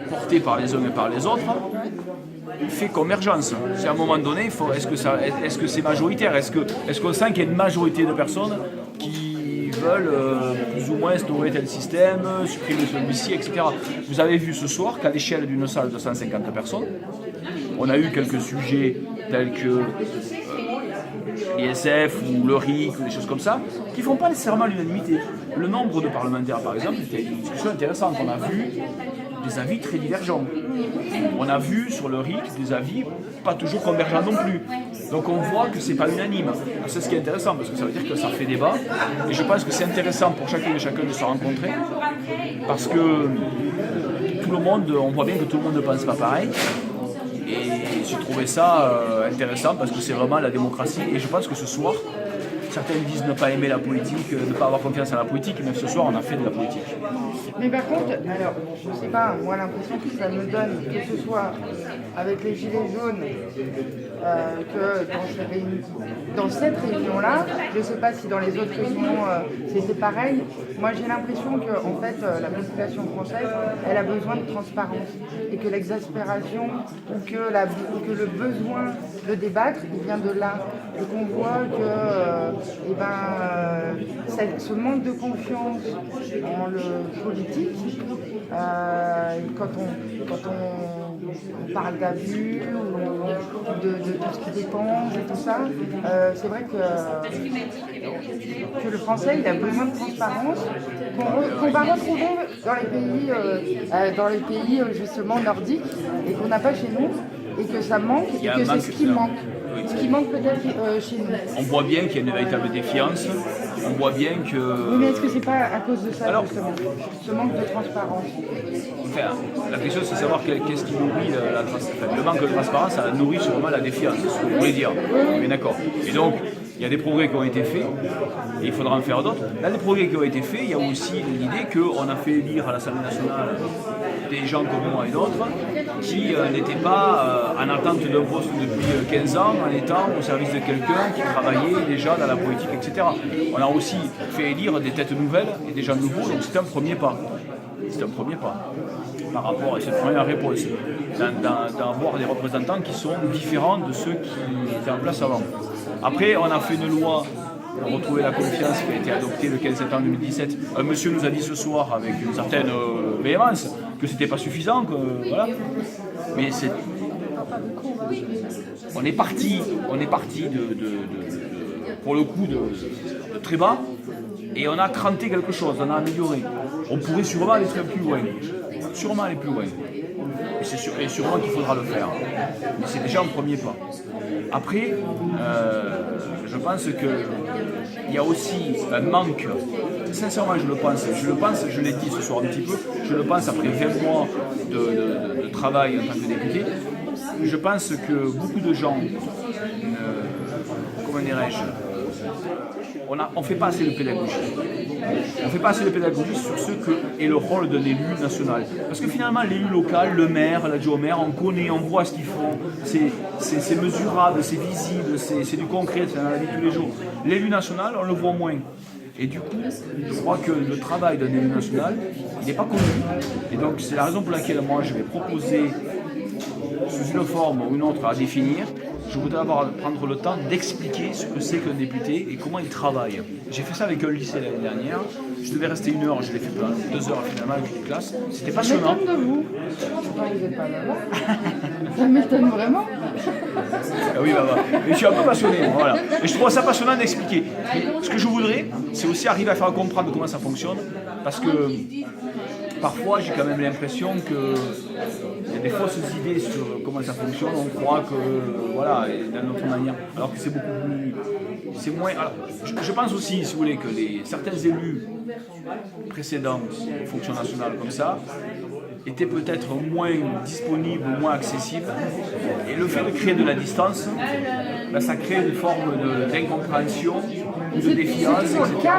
porté par les uns et par les autres, fait convergence. C'est à un moment donné, est-ce que c'est majoritaire? Est-ce qu'on sent qu'il y a une majorité de personnes qui veulent plus ou moins instaurer tel système, supprimer celui-ci, etc. Vous avez vu ce soir qu'à l'échelle d'une salle de 150 personnes, on a eu quelques sujets tels que l'ISF ou le RIC ou des choses comme ça, qui ne font pas nécessairement l'unanimité. Le nombre de parlementaires, par exemple, c'était une discussion intéressante. On a vu des avis très divergents. On a vu sur le RIC des avis pas toujours convergents non plus. Donc on voit que c'est pas unanime. C'est ce qui est intéressant parce que ça veut dire que ça fait débat. Et je pense que c'est intéressant pour chacune et chacun de se rencontrer parce que tout le monde, on voit bien que tout le monde ne pense pas pareil. Et j'ai trouvé ça intéressant parce que c'est vraiment la démocratie. Et je pense que ce soir, certains disent ne pas aimer la politique, ne pas avoir confiance en la politique, mais ce soir on a fait de la politique. Mais par contre, alors, je sais pas, moi l'impression que ça me donne, que ce soit avec les Gilets jaunes, que dans cette réunion-là, je ne sais pas si dans les autres réunions c'était pareil, moi j'ai l'impression que en fait, la population française, elle a besoin de transparence et que l'exaspération ou que le besoin de débattre, il vient de là. Et qu'on voit que ce manque de confiance en le politique, quand on parle d'abus ou de tout ce qui dépend et tout ça, c'est vrai que le Français il a besoin de transparence qu'on va retrouver dans les pays justement nordiques et qu'on n'a pas chez nous et que ça manque et que c'est ce qui manque. Ce qui manque peut-être chez nous. On voit bien qu'il y a une véritable défiance. On voit bien que... Oui, mais est-ce que c'est pas à cause de ça, justement, ce manque de transparence? Enfin, la question c'est de savoir qu'est-ce qui nourrit la transparence. Le manque de transparence, ça nourrit sûrement la défiance, c'est ce que vous voulez dire. Mais d'accord. Et donc, il y a des progrès qui ont été faits, et il faudra en faire d'autres. Dans les progrès qui ont été faits, il y a aussi l'idée qu'on a fait élire à l'Assemblée nationale des gens comme moi et d'autres qui n'étaient pas en attente d'un poste depuis 15 ans, en étant au service de quelqu'un qui travaillait déjà dans la politique, etc. On a aussi fait élire des têtes nouvelles et des gens nouveaux, donc c'est un premier pas. C'est un premier pas par rapport à cette première réponse, d'avoir des représentants qui sont différents de ceux qui étaient en place avant. Après, on a fait une loi pour retrouver la confiance qui a été adoptée le 15 septembre 2017. Un monsieur nous a dit ce soir, avec une certaine véhémence, que c'était pas suffisant, que, voilà. Mais on est parti pour le coup de très bas, et on a cranté quelque chose, on a amélioré. On pourrait sûrement aller très plus loin. Sûrement aller plus loin. Et sûrement qu'il faudra le faire. Mais c'est déjà un premier pas. Après, je pense qu'il y a aussi un manque, sincèrement je le pense, je l'ai dit ce soir un petit peu, je le pense après 20 mois de travail en tant que député, je pense que beaucoup de gens, comment dirais-je, on ne fait pas assez de pédagogie. On ne fait pas assez de pédagogie sur ce qu'est le rôle d'un élu national. Parce que finalement, l'élu local, le maire, l'adjoint au maire, on connaît, on voit ce qu'ils font, c'est mesurable, c'est visible, c'est du concret, c'est dans la vie de tous les jours. L'élu national, on le voit moins. Et du coup, je crois que le travail d'un élu national, il n'est pas connu. Et donc, c'est la raison pour laquelle moi, je vais proposer, sous une forme ou une autre à définir, je voudrais prendre le temps d'expliquer ce que c'est qu'un député et comment il travaille. J'ai fait ça avec un lycée l'année dernière. Je devais rester 1 heure, je l'ai fait 2 heures finalement avec une classe. C'était passionnant. Ça m'étonne de vous. Vous n'êtes pas là. Ça m'étonne vraiment. Ah oui, bah. Mais je suis un peu passionné, voilà. Et je trouve ça passionnant d'expliquer. Mais ce que je voudrais, c'est aussi arriver à faire comprendre comment ça fonctionne. Parce que parfois, j'ai quand même l'impression qu'il y a des fausses idées sur comment ça fonctionne. On croit que, voilà, d'une autre manière. Alors que c'est beaucoup plus... C'est moins... Alors, je pense aussi, si vous voulez, que certains élus précédents aux fonctions nationales comme ça étaient peut-être moins disponibles, moins accessibles. Et le fait de créer de la distance, ben, ça crée une forme d'incompréhension, de défiance, etc.